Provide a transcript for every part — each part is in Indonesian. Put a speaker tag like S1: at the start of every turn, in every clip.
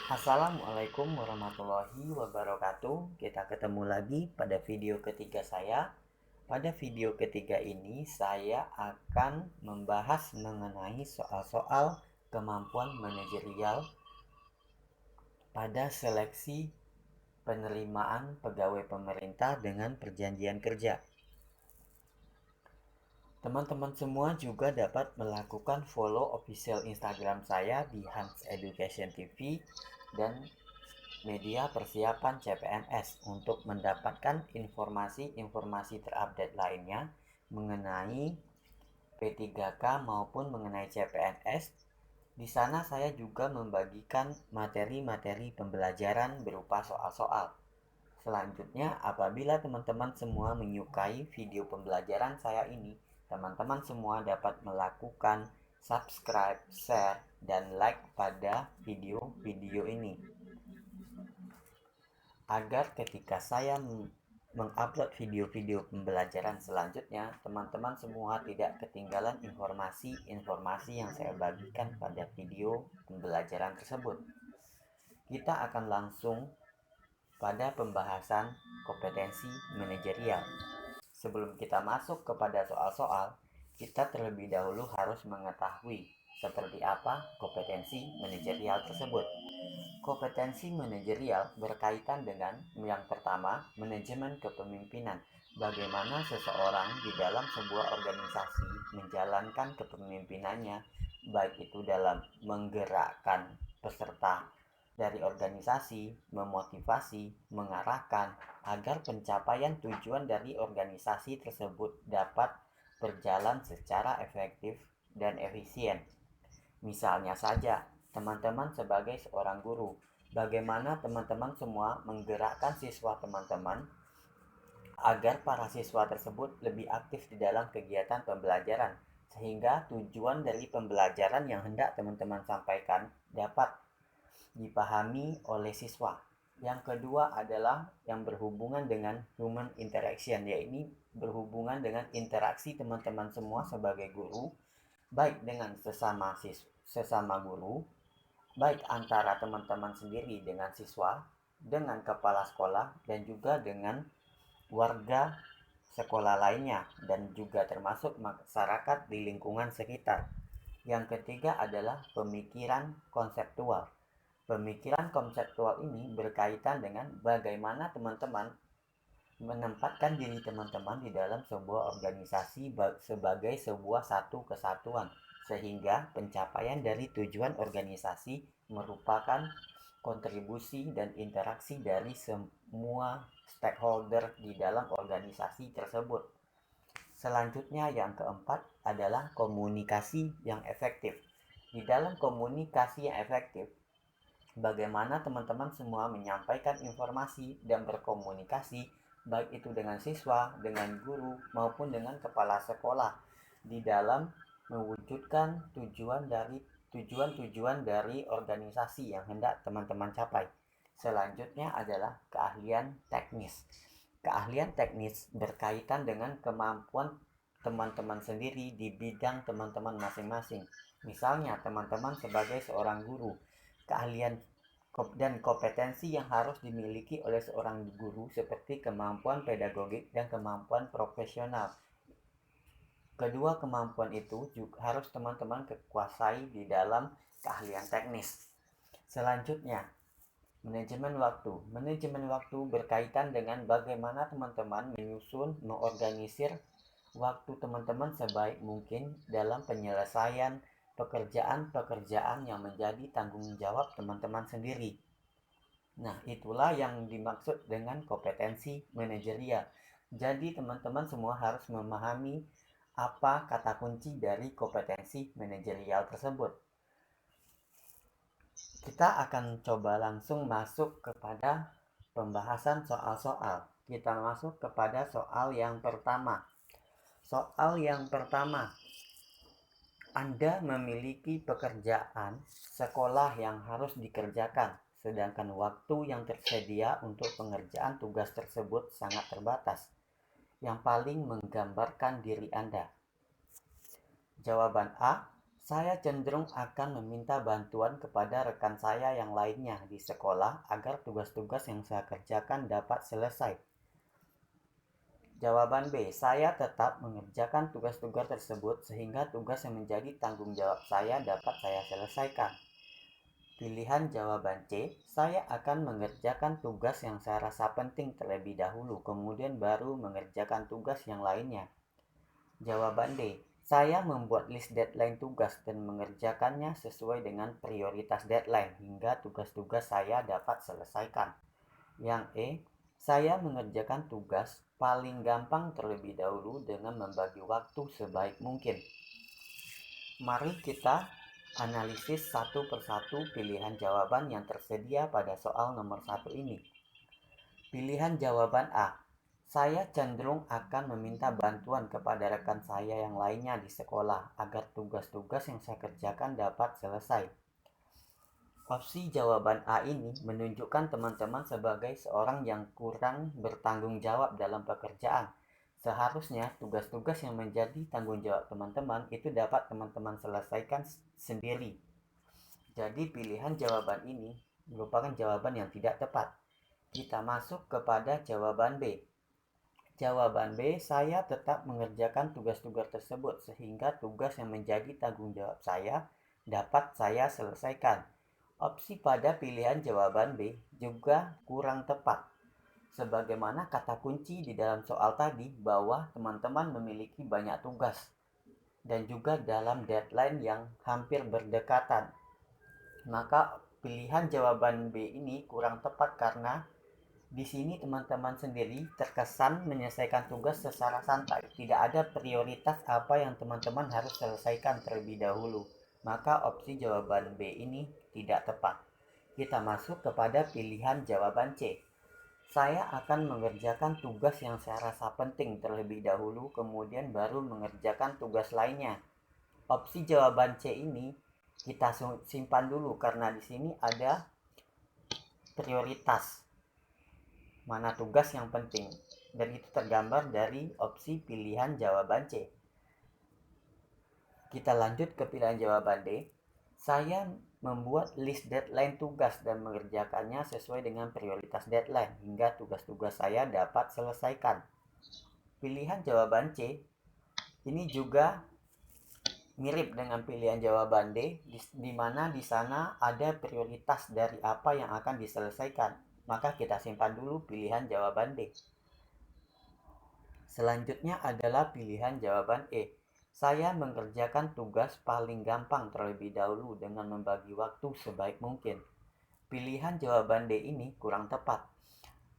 S1: Assalamualaikum warahmatullahi wabarakatuh. Kita ketemu lagi pada video ketiga saya. Pada video ketiga ini saya akan membahas mengenai soal-soal kemampuan manajerial pada seleksi penerimaan pegawai pemerintah dengan perjanjian kerja. Teman-teman semua juga dapat melakukan follow official Instagram saya di Hans Education TV dan media persiapan CPNS untuk mendapatkan informasi-informasi terupdate lainnya mengenai P3K maupun mengenai CPNS. Di sana saya juga membagikan materi-materi pembelajaran berupa soal-soal. Selanjutnya, apabila teman-teman semua menyukai video pembelajaran saya ini, teman-teman semua dapat melakukan subscribe, share, dan like pada video-video ini agar ketika saya mengupload video-video pembelajaran selanjutnya, teman-teman semua tidak ketinggalan informasi-informasi yang saya bagikan pada video pembelajaran tersebut. Kita akan langsung pada pembahasan kompetensi manajerial. Sebelum kita masuk kepada soal-soal, kita terlebih dahulu harus mengetahui seperti apa kompetensi manajerial tersebut. Kompetensi manajerial berkaitan dengan yang pertama, manajemen kepemimpinan. Bagaimana seseorang di dalam sebuah organisasi menjalankan kepemimpinannya, baik itu dalam menggerakkan peserta dari organisasi, memotivasi, mengarahkan agar pencapaian tujuan dari organisasi tersebut dapat berjalan secara efektif dan efisien. Misalnya saja, teman-teman sebagai seorang guru, bagaimana teman-teman semua menggerakkan siswa teman-teman agar para siswa tersebut lebih aktif di dalam kegiatan pembelajaran, sehingga tujuan dari pembelajaran yang hendak teman-teman sampaikan dapat dipahami oleh siswa. Yang kedua adalah yang berhubungan dengan human interaction, yaitu berhubungan dengan interaksi teman-teman semua sebagai guru, baik dengan sesama guru, baik antara teman-teman sendiri dengan siswa, dengan kepala sekolah, dan juga dengan warga sekolah lainnya, dan juga termasuk masyarakat di lingkungan sekitar. Yang ketiga adalah pemikiran konseptual. Pemikiran konseptual ini berkaitan dengan bagaimana teman-teman menempatkan diri teman-teman di dalam sebuah organisasi sebagai sebuah satu kesatuan, sehingga pencapaian dari tujuan organisasi merupakan kontribusi dan interaksi dari semua stakeholder di dalam organisasi tersebut. Selanjutnya yang keempat adalah komunikasi yang efektif. Di dalam komunikasi yang efektif, bagaimana teman-teman semua menyampaikan informasi dan berkomunikasi baik itu dengan siswa, dengan guru, maupun dengan kepala sekolah di dalam mewujudkan tujuan-tujuan dari organisasi yang hendak teman-teman capai. Selanjutnya adalah keahlian teknis. Keahlian teknis berkaitan dengan kemampuan teman-teman sendiri di bidang teman-teman masing-masing. Misalnya, teman-teman sebagai seorang guru, keahlian dan kompetensi yang harus dimiliki oleh seorang guru seperti kemampuan pedagogik dan kemampuan profesional. Kedua kemampuan itu juga harus teman-teman kuasai di dalam keahlian teknis. Selanjutnya, manajemen waktu. Manajemen waktu berkaitan dengan bagaimana teman-teman menyusun, mengorganisir waktu teman-teman sebaik mungkin dalam penyelesaian pekerjaan-pekerjaan yang menjadi tanggung jawab teman-teman sendiri. Nah, itulah yang dimaksud dengan kompetensi manajerial. Jadi, teman-teman semua harus memahami apa kata kunci dari kompetensi manajerial tersebut. Kita akan coba langsung masuk kepada pembahasan soal-soal. Kita masuk kepada soal yang pertama. Soal yang pertama, Anda memiliki pekerjaan sekolah yang harus dikerjakan, sedangkan waktu yang tersedia untuk pengerjaan tugas tersebut sangat terbatas. Yang paling menggambarkan diri Anda. Jawaban A, Saya cenderung akan meminta bantuan kepada rekan saya yang lainnya di sekolah agar tugas-tugas yang saya kerjakan dapat selesai. Jawaban B, saya tetap mengerjakan tugas-tugas tersebut sehingga tugas yang menjadi tanggung jawab saya dapat saya selesaikan. Pilihan jawaban C, saya akan mengerjakan tugas yang saya rasa penting terlebih dahulu, kemudian baru mengerjakan tugas yang lainnya. Jawaban D, saya membuat list deadline tugas dan mengerjakannya sesuai dengan prioritas deadline hingga tugas-tugas saya dapat selesaikan. Yang E, saya mengerjakan tugas paling gampang terlebih dahulu dengan membagi waktu sebaik mungkin. Mari kita analisis satu persatu pilihan jawaban yang tersedia pada soal nomor 1 ini. Pilihan jawaban A, saya cenderung akan meminta bantuan kepada rekan saya yang lainnya di sekolah agar tugas-tugas yang saya kerjakan dapat selesai. Opsi jawaban A ini menunjukkan teman-teman sebagai seorang yang kurang bertanggung jawab dalam pekerjaan. Seharusnya tugas-tugas yang menjadi tanggung jawab teman-teman itu dapat teman-teman selesaikan sendiri. Jadi pilihan jawaban ini merupakan jawaban yang tidak tepat. Kita masuk kepada jawaban B. Jawaban B, saya tetap mengerjakan tugas-tugas tersebut sehingga tugas yang menjadi tanggung jawab saya dapat saya selesaikan. Opsi pada pilihan jawaban B juga kurang tepat. Sebagaimana kata kunci di dalam soal tadi bahwa teman-teman memiliki banyak tugas dan juga dalam deadline yang hampir berdekatan. Maka pilihan jawaban B ini kurang tepat karena di sini teman-teman sendiri terkesan menyelesaikan tugas secara santai. Tidak ada prioritas apa yang teman-teman harus selesaikan terlebih dahulu. Maka opsi jawaban B ini tidak tepat. Kita masuk kepada pilihan jawaban C. Saya akan mengerjakan tugas yang saya rasa penting terlebih dahulu, kemudian baru mengerjakan tugas lainnya. Opsi jawaban C ini kita simpan dulu karena di sini ada prioritas. Mana tugas yang penting, dan itu tergambar dari opsi pilihan jawaban C. Kita lanjut ke pilihan jawaban D. Saya membuat list deadline tugas dan mengerjakannya sesuai dengan prioritas deadline hingga tugas-tugas saya dapat selesaikan. Pilihan jawaban C ini juga mirip dengan pilihan jawaban D, di mana di sana ada prioritas dari apa yang akan diselesaikan. Maka kita simpan dulu pilihan jawaban D. Selanjutnya adalah pilihan jawaban E. Saya mengerjakan tugas paling gampang terlebih dahulu dengan membagi waktu sebaik mungkin. Pilihan jawaban D ini kurang tepat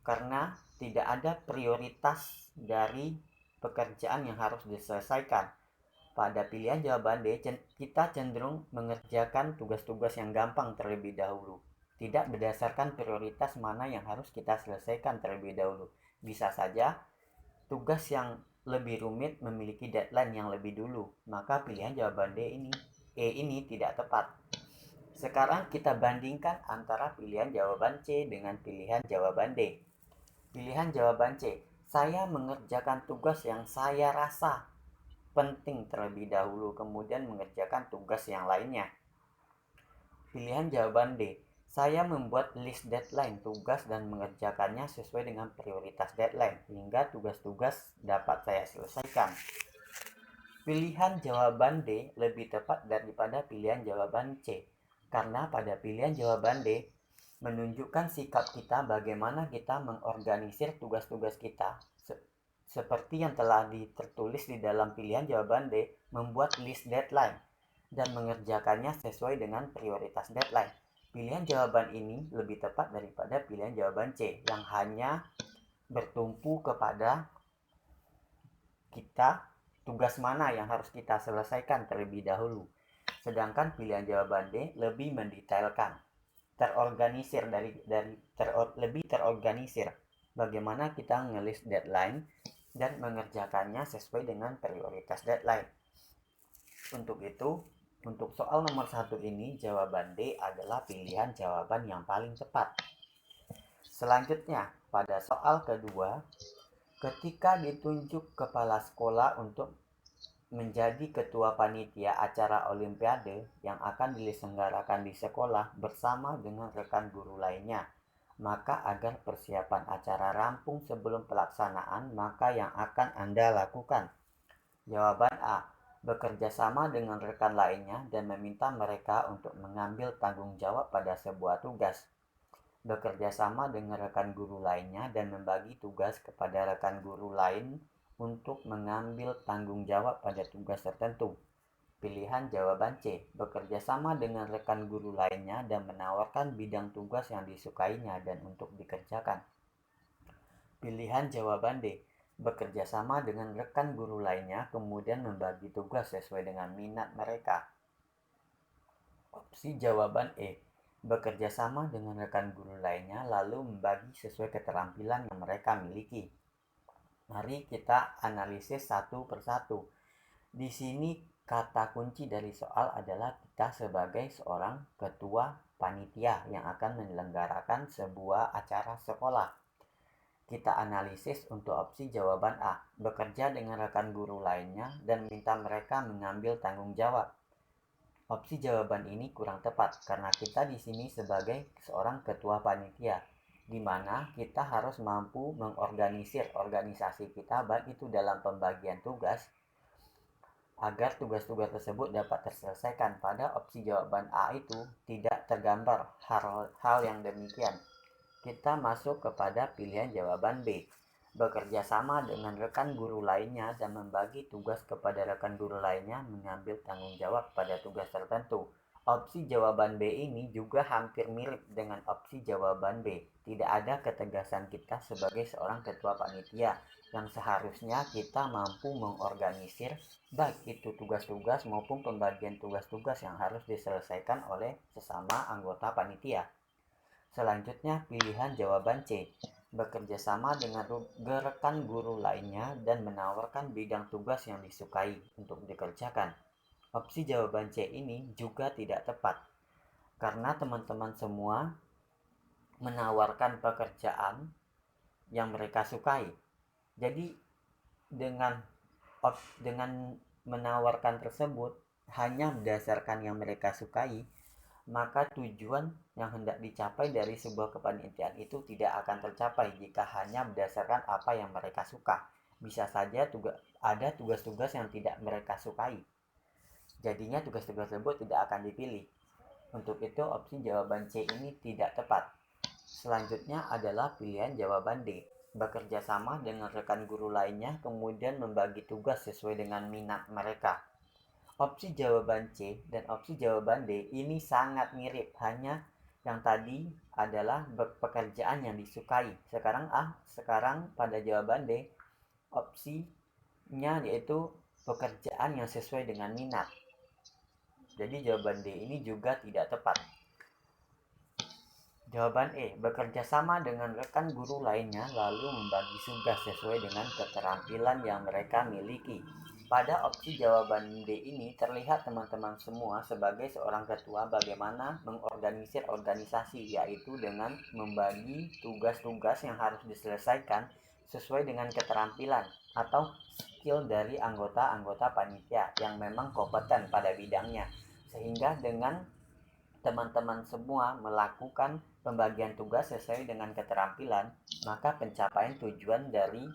S1: karena tidak ada prioritas dari pekerjaan yang harus diselesaikan. Pada pilihan jawaban D, kita cenderung mengerjakan tugas-tugas yang gampang terlebih dahulu. Tidak berdasarkan prioritas mana yang harus kita selesaikan terlebih dahulu. Bisa saja tugas yang lebih rumit memiliki deadline yang lebih dulu. Maka pilihan jawaban E ini tidak tepat. Sekarang kita bandingkan antara pilihan jawaban C dengan pilihan jawaban D. Pilihan jawaban C, saya mengerjakan tugas yang saya rasa penting terlebih dahulu, kemudian mengerjakan tugas yang lainnya. Pilihan jawaban D, saya membuat list deadline tugas dan mengerjakannya sesuai dengan prioritas deadline hingga tugas-tugas dapat saya selesaikan. Pilihan jawaban D lebih tepat daripada pilihan jawaban C, karena pada pilihan jawaban D menunjukkan sikap kita bagaimana kita mengorganisir tugas-tugas kita. Seperti yang telah tertulis di dalam pilihan jawaban D, membuat list deadline dan mengerjakannya sesuai dengan prioritas deadline. Pilihan jawaban ini lebih tepat daripada pilihan jawaban C yang hanya bertumpu kepada kita tugas mana yang harus kita selesaikan terlebih dahulu. Sedangkan pilihan jawaban D lebih mendetailkan, terorganisir lebih terorganisir bagaimana kita ngelist deadline dan mengerjakannya sesuai dengan prioritas deadline. Untuk itu, untuk soal nomor 1 ini, jawaban D adalah pilihan jawaban yang paling tepat. Selanjutnya, pada soal kedua, ketika ditunjuk kepala sekolah untuk menjadi ketua panitia acara olimpiade yang akan diselenggarakan di sekolah bersama dengan rekan guru lainnya. Maka agar persiapan acara rampung sebelum pelaksanaan, maka yang akan Anda lakukan? Jawaban A. Bekerja sama dengan rekan lainnya dan meminta mereka untuk mengambil tanggung jawab pada sebuah tugas. Bekerja sama dengan rekan guru lainnya dan membagi tugas kepada rekan guru lain untuk mengambil tanggung jawab pada tugas tertentu. Pilihan jawaban C. Bekerja sama dengan rekan guru lainnya dan menawarkan bidang tugas yang disukainya dan untuk dikerjakan. Pilihan jawaban D. Bekerja sama dengan rekan guru lainnya kemudian membagi tugas sesuai dengan minat mereka. Opsi jawaban E. Bekerja sama dengan rekan guru lainnya lalu membagi sesuai keterampilan yang mereka miliki. Mari kita analisis satu persatu. Di sini kata kunci dari soal adalah kita sebagai seorang ketua panitia yang akan menyelenggarakan sebuah acara sekolah. Kita analisis untuk opsi jawaban A. Bekerja dengan rekan guru lainnya dan minta mereka mengambil tanggung jawab. Opsi jawaban ini kurang tepat karena kita di sini sebagai seorang ketua panitia, di mana kita harus mampu mengorganisir organisasi kita baik itu dalam pembagian tugas agar tugas-tugas tersebut dapat terselesaikan. Pada opsi jawaban A itu tidak tergambar hal yang demikian. Kita masuk kepada pilihan jawaban B. Bekerja sama dengan rekan guru lainnya dan membagi tugas kepada rekan guru lainnya mengambil tanggung jawab pada tugas tertentu. Opsi jawaban B ini juga hampir mirip dengan opsi jawaban B. Tidak ada ketegasan kita sebagai seorang ketua panitia yang seharusnya kita mampu mengorganisir baik itu tugas-tugas maupun pembagian tugas-tugas yang harus diselesaikan oleh sesama anggota panitia. Selanjutnya pilihan jawaban C. Bekerja sama dengan rekan guru lainnya dan menawarkan bidang tugas yang disukai untuk dikerjakan. Opsi jawaban C ini juga tidak tepat karena teman-teman semua menawarkan pekerjaan yang mereka sukai. Jadi dengan menawarkan tersebut hanya berdasarkan yang mereka sukai, maka tujuan yang hendak dicapai dari sebuah kepanitiaan itu tidak akan tercapai jika hanya berdasarkan apa yang mereka suka. Bisa saja ada tugas-tugas yang tidak mereka sukai. Jadinya tugas-tugas tersebut tidak akan dipilih. Untuk itu opsi jawaban C ini tidak tepat. Selanjutnya adalah pilihan jawaban D. Bekerja sama dengan rekan guru lainnya kemudian membagi tugas sesuai dengan minat mereka. Opsi jawaban C dan opsi jawaban D ini sangat mirip, hanya yang tadi adalah pekerjaan yang disukai. Sekarang pada jawaban D, opsinya yaitu pekerjaan yang sesuai dengan minat. Jadi jawaban D ini juga tidak tepat. Jawaban E, bekerja sama dengan rekan guru lainnya lalu membagi tugas sesuai dengan keterampilan yang mereka miliki. Pada opsi jawaban D ini terlihat teman-teman semua sebagai seorang ketua bagaimana mengorganisir organisasi, yaitu dengan membagi tugas-tugas yang harus diselesaikan sesuai dengan keterampilan atau skill dari anggota-anggota panitia yang memang kompeten pada bidangnya. Sehingga dengan teman-teman semua melakukan pembagian tugas sesuai dengan keterampilan, maka pencapaian tujuan dari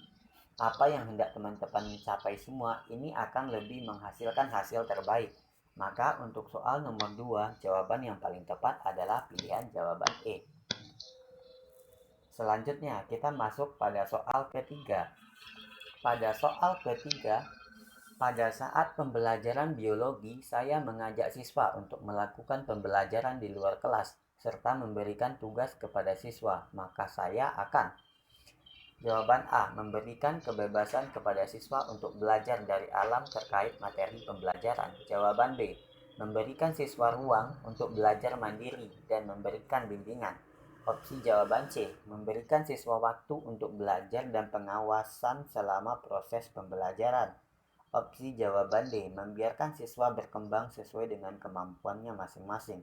S1: apa yang hendak teman-teman capai semua ini akan lebih menghasilkan hasil terbaik. Maka untuk soal nomor 2, jawaban yang paling tepat adalah pilihan jawaban E. Selanjutnya kita masuk pada soal ketiga. Pada soal ketiga, pada saat pembelajaran biologi, saya mengajak siswa untuk melakukan pembelajaran di luar kelas serta memberikan tugas kepada siswa. Maka saya akan: jawaban A. Memberikan kebebasan kepada siswa untuk belajar dari alam terkait materi pembelajaran. Jawaban B. Memberikan siswa ruang untuk belajar mandiri dan memberikan bimbingan. Opsi jawaban C. Memberikan siswa waktu untuk belajar dan pengawasan selama proses pembelajaran. Opsi jawaban D. Membiarkan siswa berkembang sesuai dengan kemampuannya masing-masing.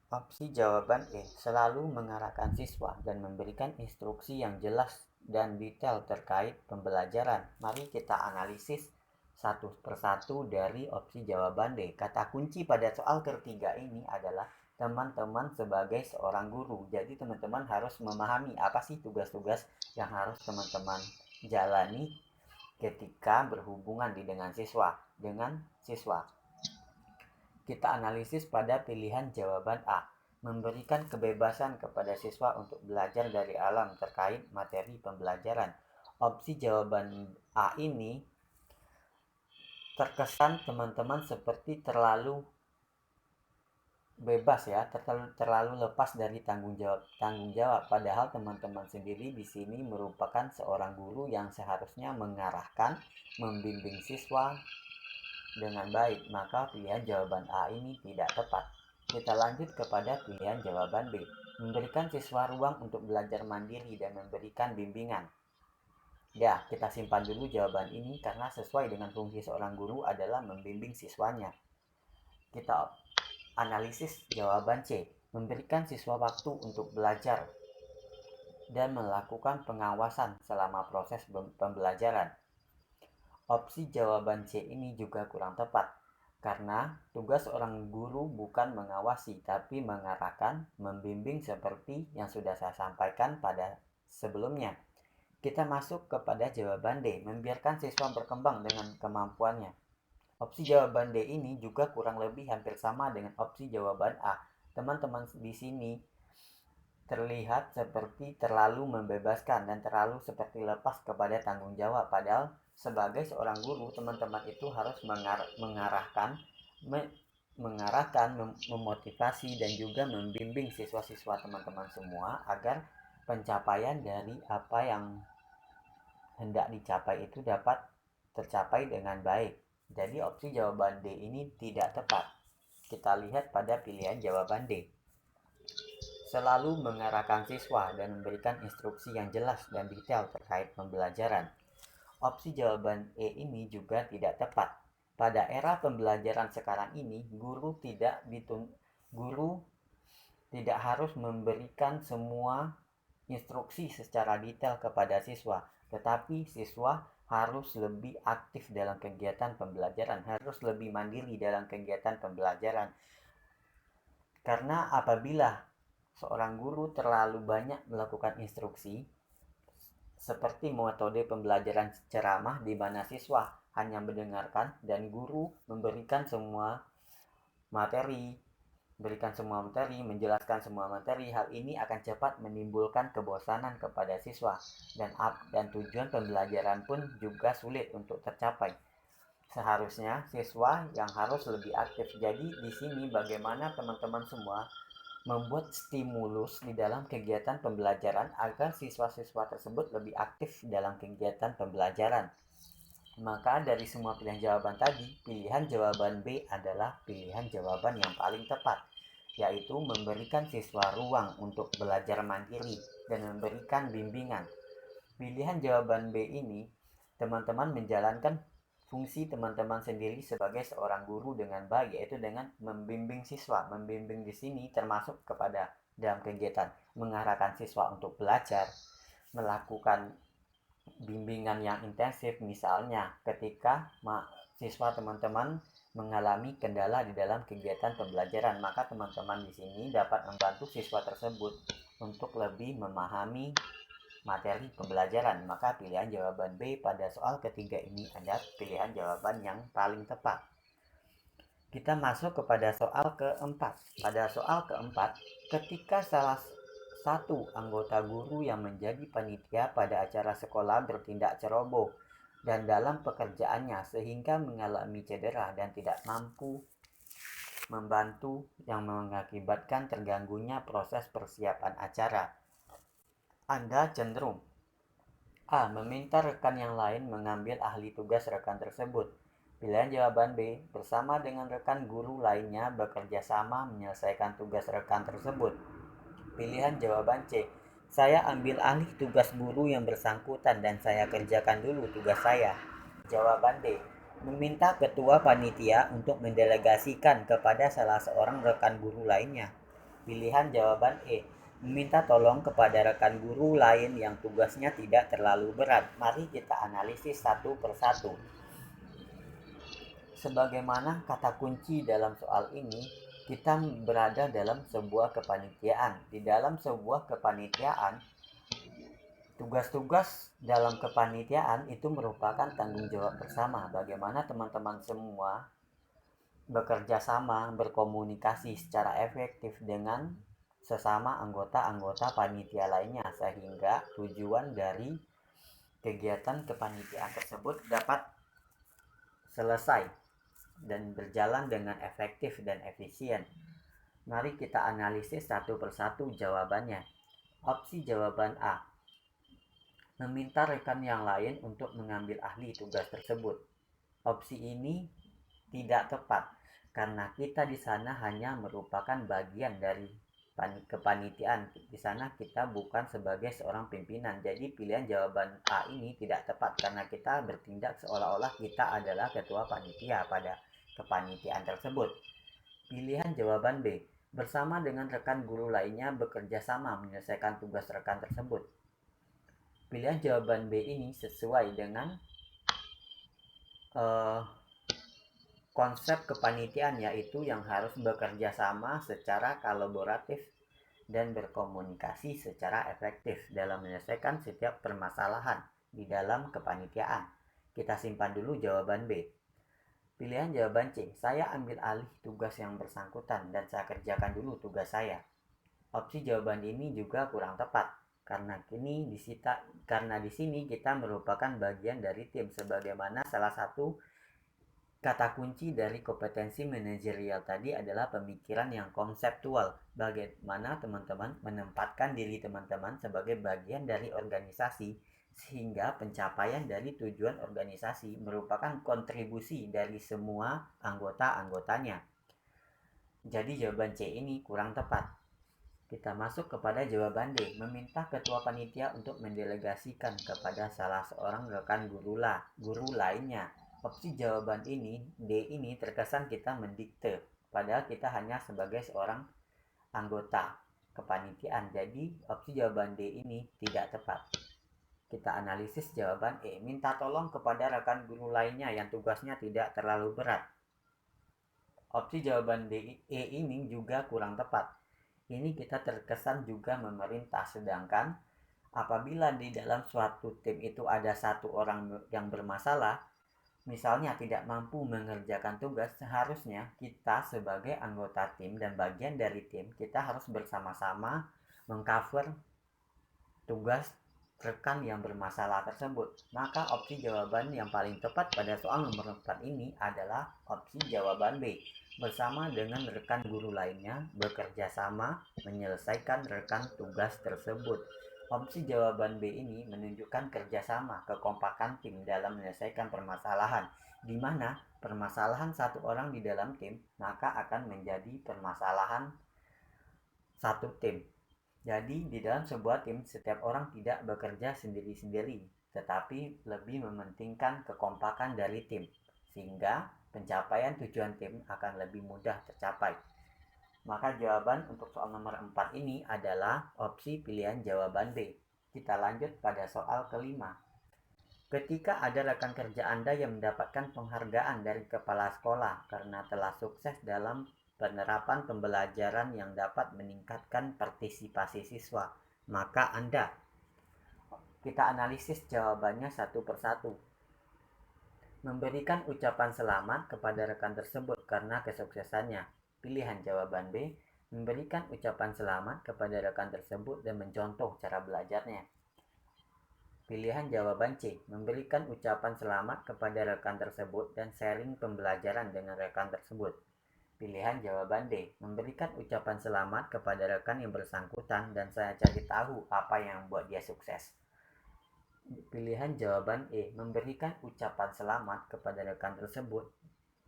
S1: Opsi jawaban E. Selalu mengarahkan siswa dan memberikan instruksi yang jelas dan detail terkait pembelajaran. Mari kita analisis satu persatu dari opsi jawaban D. Kata kunci pada soal ketiga ini adalah teman-teman sebagai seorang guru. Jadi teman-teman harus memahami apa sih tugas-tugas yang harus teman-teman jalani ketika berhubungan dengan siswa. Kita analisis pada pilihan jawaban A. Memberikan kebebasan kepada siswa untuk belajar dari alam terkait materi pembelajaran. Opsi jawaban A ini terkesan teman-teman seperti terlalu bebas ya, terlalu lepas dari tanggung jawab. Padahal teman-teman sendiri di sini merupakan seorang guru yang seharusnya mengarahkan, membimbing siswa dengan baik. Maka pilihan jawaban A ini tidak tepat. Kita lanjut kepada pilihan jawaban B. Memberikan siswa ruang untuk belajar mandiri dan memberikan bimbingan. Ya, kita simpan dulu jawaban ini karena sesuai dengan fungsi seorang guru adalah membimbing siswanya. Kita analisis jawaban C. Memberikan siswa waktu untuk belajar dan melakukan pengawasan selama proses pembelajaran. Opsi jawaban C ini juga kurang tepat karena tugas seorang guru bukan mengawasi tapi mengarahkan, membimbing seperti yang sudah saya sampaikan pada sebelumnya. Kita masuk kepada jawaban D, membiarkan siswa berkembang dengan kemampuannya. Opsi jawaban D ini juga kurang lebih hampir sama dengan opsi jawaban A. Teman-teman di sini terlihat seperti terlalu membebaskan dan terlalu seperti lepas kepada tanggung jawab. Padahal sebagai seorang guru, teman-teman itu harus mengarahkan, memotivasi dan juga membimbing siswa-siswa teman-teman semua agar pencapaian dari apa yang hendak dicapai itu dapat tercapai dengan baik. Jadi opsi jawaban D ini tidak tepat. Kita lihat pada pilihan jawaban D. Selalu mengarahkan siswa dan memberikan instruksi yang jelas dan detail terkait pembelajaran. Opsi jawaban E ini juga tidak tepat. Pada era pembelajaran sekarang ini, guru tidak harus memberikan semua instruksi secara detail kepada siswa, tetapi siswa harus lebih aktif dalam kegiatan pembelajaran, harus lebih mandiri dalam kegiatan pembelajaran. Karena apabila seorang guru terlalu banyak melakukan instruksi, seperti metode pembelajaran ceramah di mana siswa hanya mendengarkan dan guru memberikan semua materi, menjelaskan semua materi, hal ini akan cepat menimbulkan kebosanan kepada siswa dan tujuan pembelajaran pun juga sulit untuk tercapai. Seharusnya siswa yang harus lebih aktif. Jadi di sini bagaimana teman-teman semua membuat stimulus di dalam kegiatan pembelajaran agar siswa-siswa tersebut lebih aktif dalam kegiatan pembelajaran. Maka dari semua pilihan jawaban tadi, pilihan jawaban B adalah pilihan jawaban yang paling tepat, yaitu memberikan siswa ruang untuk belajar mandiri dan memberikan bimbingan. Pilihan jawaban B ini, teman-teman menjalankan fungsi teman-teman sendiri sebagai seorang guru dengan baik, yaitu dengan membimbing siswa. Membimbing di sini termasuk kepada dalam kegiatan mengarahkan siswa untuk belajar, melakukan bimbingan yang intensif, misalnya ketika siswa teman-teman mengalami kendala di dalam kegiatan pembelajaran, maka teman-teman di sini dapat membantu siswa tersebut untuk lebih memahami materi pembelajaran. Maka pilihan jawaban B pada soal ketiga ini adalah pilihan jawaban yang paling tepat. Kita masuk kepada soal keempat. Pada soal keempat, ketika salah satu anggota guru yang menjadi panitia pada acara sekolah bertindak ceroboh dan dalam pekerjaannya sehingga mengalami cedera dan tidak mampu membantu yang mengakibatkan terganggunya proses persiapan acara, Anda cenderung A. Meminta rekan yang lain mengambil ahli tugas rekan tersebut. Pilihan jawaban B. Bersama dengan rekan guru lainnya bekerja sama menyelesaikan tugas rekan tersebut. Pilihan jawaban C. Saya ambil alih tugas guru yang bersangkutan dan saya kerjakan dulu tugas saya. Jawaban D. Meminta ketua panitia untuk mendelegasikan kepada salah seorang rekan guru lainnya. Pilihan jawaban E. Meminta tolong kepada rekan guru lain yang tugasnya tidak terlalu berat. Mari kita analisis satu persatu. sebagaimana kata kunci dalam soal ini, kita berada dalam sebuah kepanitiaan. Di dalam sebuah kepanitiaan, tugas-tugas dalam kepanitiaan itu merupakan tanggung jawab bersama. Bagaimana teman-teman semua bekerja sama, berkomunikasi secara efektif dengan sesama anggota-anggota panitia lainnya, sehingga tujuan dari kegiatan kepanitiaan tersebut dapat selesai dan berjalan dengan efektif dan efisien. Mari kita analisis satu persatu jawabannya. Opsi jawaban A, meminta rekan yang lain untuk mengambil ahli tugas tersebut. Opsi ini tidak tepat karena kita di sana hanya merupakan bagian dari kepanitiaan. Di sana kita bukan sebagai seorang pimpinan. Jadi pilihan jawaban A ini tidak tepat karena kita bertindak seolah-olah kita adalah ketua panitia pada kepanitiaan tersebut. Pilihan jawaban B, bersama dengan rekan guru lainnya bekerja sama menyelesaikan tugas rekan tersebut. Pilihan jawaban B ini sesuai dengan konsep kepanitiaan, yaitu yang harus bekerja sama secara kolaboratif dan berkomunikasi secara efektif dalam menyelesaikan setiap permasalahan di dalam kepanitiaan. Kita simpan dulu jawaban B. Pilihan jawaban C, saya ambil alih tugas yang bersangkutan dan saya kerjakan dulu tugas saya. Opsi jawaban ini juga kurang tepat karena di sini kita merupakan bagian dari tim, sebagaimana salah satu kata kunci dari kompetensi manajerial tadi adalah pemikiran yang konseptual. Bagaimana teman-teman menempatkan diri teman-teman sebagai bagian dari organisasi, sehingga pencapaian dari tujuan organisasi merupakan kontribusi dari semua anggota-anggotanya. Jadi jawaban C ini kurang tepat. Kita masuk kepada jawaban D, meminta ketua panitia untuk mendelegasikan kepada salah seorang rekan guru lainnya. Opsi jawaban ini, D ini terkesan kita mendikte, padahal kita hanya sebagai seorang anggota kepanitiaan. Jadi opsi jawaban D ini tidak tepat. Kita analisis jawaban E, minta tolong kepada rekan guru lainnya yang tugasnya tidak terlalu berat. Opsi jawaban D, E ini juga kurang tepat. Ini kita terkesan juga memerintah, sedangkan apabila di dalam suatu tim itu ada satu orang yang bermasalah, misalnya tidak mampu mengerjakan tugas, seharusnya kita sebagai anggota tim dan bagian dari tim, kita harus bersama-sama mengcover tugas rekan yang bermasalah tersebut. Maka opsi jawaban yang paling tepat pada soal nomor 4 ini adalah opsi jawaban B, bersama dengan rekan guru lainnya bekerja sama menyelesaikan rekan tugas tersebut. Opsi jawaban B ini menunjukkan kerjasama, kekompakan tim dalam menyelesaikan permasalahan, di mana permasalahan satu orang di dalam tim maka akan menjadi permasalahan satu tim. Jadi di dalam sebuah tim setiap orang tidak bekerja sendiri-sendiri, tetapi lebih mementingkan kekompakan dari tim, sehingga pencapaian tujuan tim akan lebih mudah tercapai. Maka jawaban untuk soal nomor 4 ini adalah opsi pilihan jawaban B. Kita lanjut pada soal kelima. Ketika ada rekan kerja Anda yang mendapatkan penghargaan dari kepala sekolah karena telah sukses dalam penerapan pembelajaran yang dapat meningkatkan partisipasi siswa, maka kita analisis jawabannya satu persatu. Memberikan ucapan selamat kepada rekan tersebut karena kesuksesannya. Pilihan jawaban B, memberikan ucapan selamat kepada rekan tersebut dan mencontoh cara belajarnya. Pilihan jawaban C, memberikan ucapan selamat kepada rekan tersebut dan sharing pembelajaran dengan rekan tersebut. Pilihan jawaban D, memberikan ucapan selamat kepada rekan yang bersangkutan dan saya cari tahu apa yang membuat dia sukses. Pilihan jawaban E, memberikan ucapan selamat kepada rekan tersebut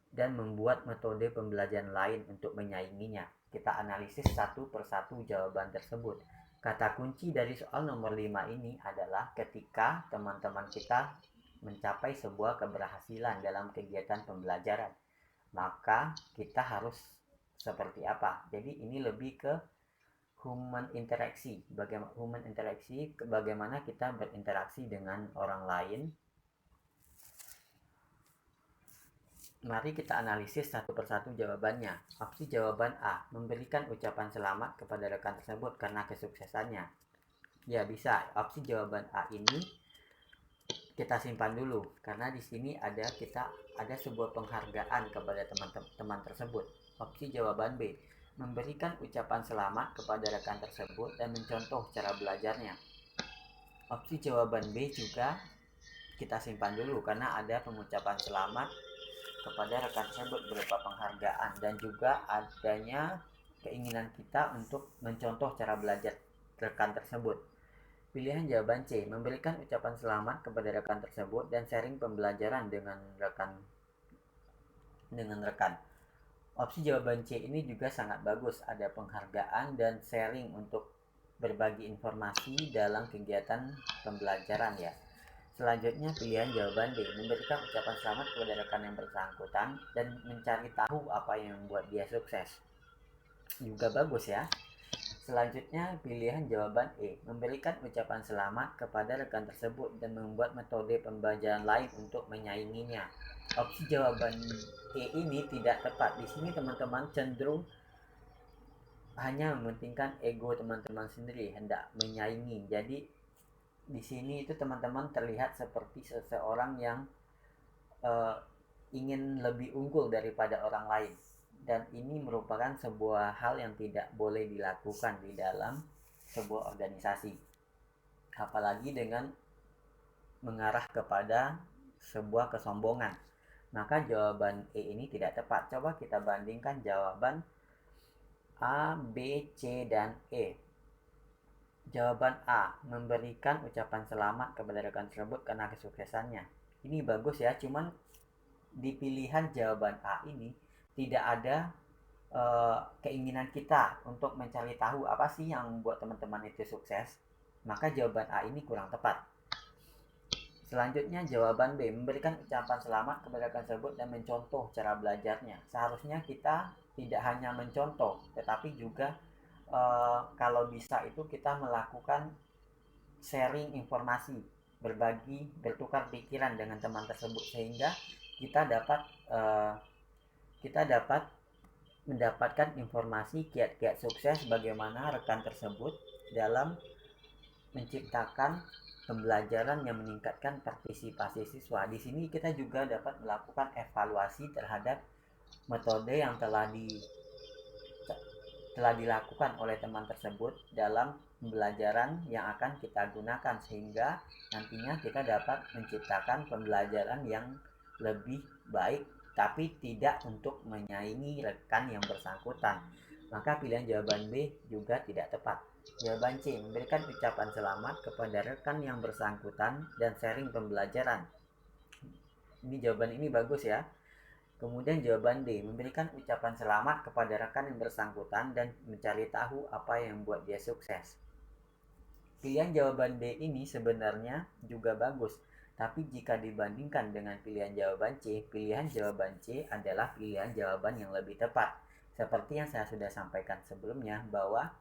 S1: dan membuat metode pembelajaran lain untuk menyainginya. Kita analisis satu persatu jawaban tersebut. Kata kunci dari soal nomor 5 ini adalah ketika teman-teman kita mencapai sebuah keberhasilan dalam kegiatan pembelajaran, maka kita harus seperti apa? Jadi ini lebih ke human interaksi, bagaimana kita berinteraksi dengan orang lain Mari kita analisis satu persatu jawabannya. Opsi jawaban A, memberikan ucapan selamat kepada rekan tersebut karena kesuksesannya. Ya, bisa. Opsi jawaban A ini kita simpan dulu karena di sini ada sebuah penghargaan kepada teman-teman tersebut. Opsi jawaban B, memberikan ucapan selamat kepada rekan tersebut dan mencontoh cara belajarnya. Opsi jawaban B juga kita simpan dulu karena ada pengucapan selamat kepada rekan tersebut berupa penghargaan dan juga adanya keinginan kita untuk mencontoh cara belajar rekan tersebut. Pilihan jawaban C, memberikan ucapan selamat kepada rekan tersebut dan sharing pembelajaran dengan rekan. Opsi jawaban C ini juga sangat bagus, ada penghargaan dan sharing untuk berbagi informasi dalam kegiatan pembelajaran ya. Selanjutnya pilihan jawaban D, memberikan ucapan selamat kepada rekan yang bersangkutan dan mencari tahu apa yang membuat dia sukses. Juga bagus ya. Selanjutnya pilihan jawaban E, memberikan ucapan selamat kepada rekan tersebut dan membuat metode pembelajaran lain untuk menyainginya. Opsi jawaban E ini tidak tepat. Di sini teman-teman cenderung hanya mementingkan ego teman-teman sendiri, hendak menyaingi. Jadi di sini itu teman-teman terlihat seperti seseorang yang ingin lebih unggul daripada orang lain, dan ini merupakan sebuah hal yang tidak boleh dilakukan di dalam sebuah organisasi, apalagi dengan mengarah kepada sebuah kesombongan. Maka jawaban E ini tidak tepat. Coba kita bandingkan jawaban A, B, C, dan E. Jawaban A, memberikan ucapan selamat kepada rekan tersebut karena kesuksesannya. Ini bagus ya, cuman di pilihan jawaban A ini tidak ada keinginan kita untuk mencari tahu apa sih yang membuat teman-teman itu sukses. Maka jawaban A ini kurang tepat. Selanjutnya jawaban B, memberikan ucapan selamat kepada rekan tersebut dan mencontoh cara belajarnya. Seharusnya kita tidak hanya mencontoh, tetapi juga kalau bisa itu kita melakukan sharing informasi, berbagi, bertukar pikiran dengan teman tersebut, sehingga kita dapat mendapatkan informasi kiat-kiat sukses bagaimana rekan tersebut dalam menciptakan pembelajaran yang meningkatkan partisipasi siswa. Di sini kita juga dapat melakukan evaluasi terhadap metode yang telah dilakukan oleh teman tersebut dalam pembelajaran yang akan kita gunakan, sehingga nantinya kita dapat menciptakan pembelajaran yang lebih baik, tapi tidak untuk menyaingi rekan yang bersangkutan. Maka pilihan jawaban B juga tidak tepat. Jawaban C, memberikan ucapan selamat kepada rekan yang bersangkutan dan sharing pembelajaran. Ini jawaban ini bagus ya. Kemudian jawaban D, memberikan ucapan selamat kepada rekan yang bersangkutan dan mencari tahu apa yang membuat dia sukses. Pilihan jawaban D ini sebenarnya juga bagus, tapi jika dibandingkan dengan pilihan jawaban C, pilihan jawaban C adalah pilihan jawaban yang lebih tepat. Seperti yang saya sudah sampaikan sebelumnya, bahwa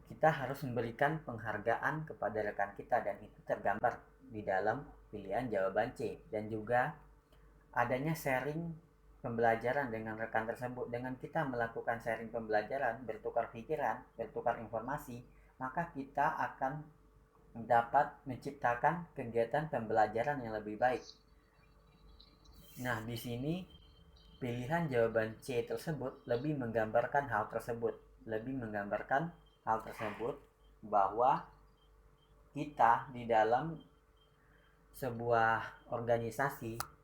S1: kita harus memberikan penghargaan kepada rekan kita, dan itu tergambar di dalam pilihan jawaban C. Dan juga adanya sharing pembelajaran dengan rekan tersebut. Dengan kita melakukan sharing pembelajaran, bertukar pikiran, bertukar informasi, maka kita akan dapat menciptakan kegiatan pembelajaran yang lebih baik. Nah, di sini pilihan jawaban C tersebut lebih menggambarkan hal tersebut, bahwa kita di dalam sebuah organisasi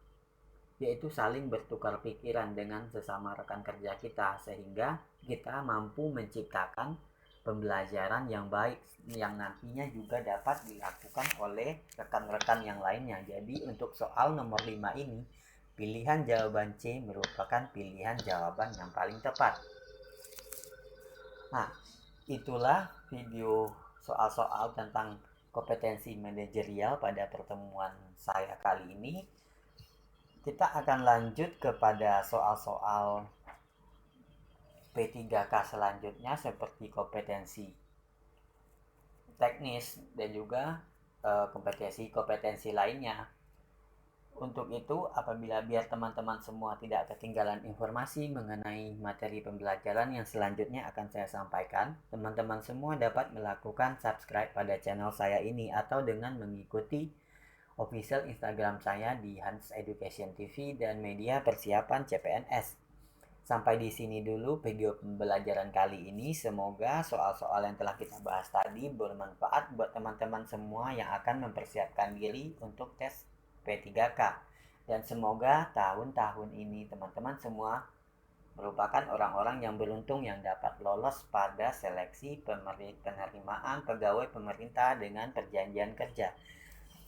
S1: yaitu saling bertukar pikiran dengan sesama rekan kerja kita, sehingga kita mampu menciptakan pembelajaran yang baik yang nantinya juga dapat dilakukan oleh rekan-rekan yang lainnya. Jadi untuk soal nomor 5 ini, pilihan jawaban C merupakan pilihan jawaban yang paling tepat. Nah, itulah video soal-soal tentang kompetensi manajerial pada pertemuan saya kali ini. Kita akan lanjut kepada soal-soal P3K selanjutnya, seperti kompetensi teknis dan juga kompetensi lainnya. Untuk itu, apabila biar teman-teman semua tidak ketinggalan informasi mengenai materi pembelajaran yang selanjutnya akan saya sampaikan, teman-teman semua dapat melakukan subscribe pada channel saya ini atau dengan mengikuti official Instagram saya di Hans Education TV dan media persiapan CPNS. Sampai di sini dulu video pembelajaran kali ini. Semoga soal-soal yang telah kita bahas tadi bermanfaat buat teman-teman semua yang akan mempersiapkan diri untuk tes P3K. Dan semoga tahun-tahun ini teman-teman semua merupakan orang-orang yang beruntung yang dapat lolos pada seleksi penerimaan pegawai pemerintah dengan perjanjian kerja.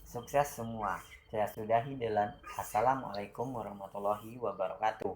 S1: Sukses semua. Saya sudahi dengan Assalamualaikum warahmatullahi wabarakatuh.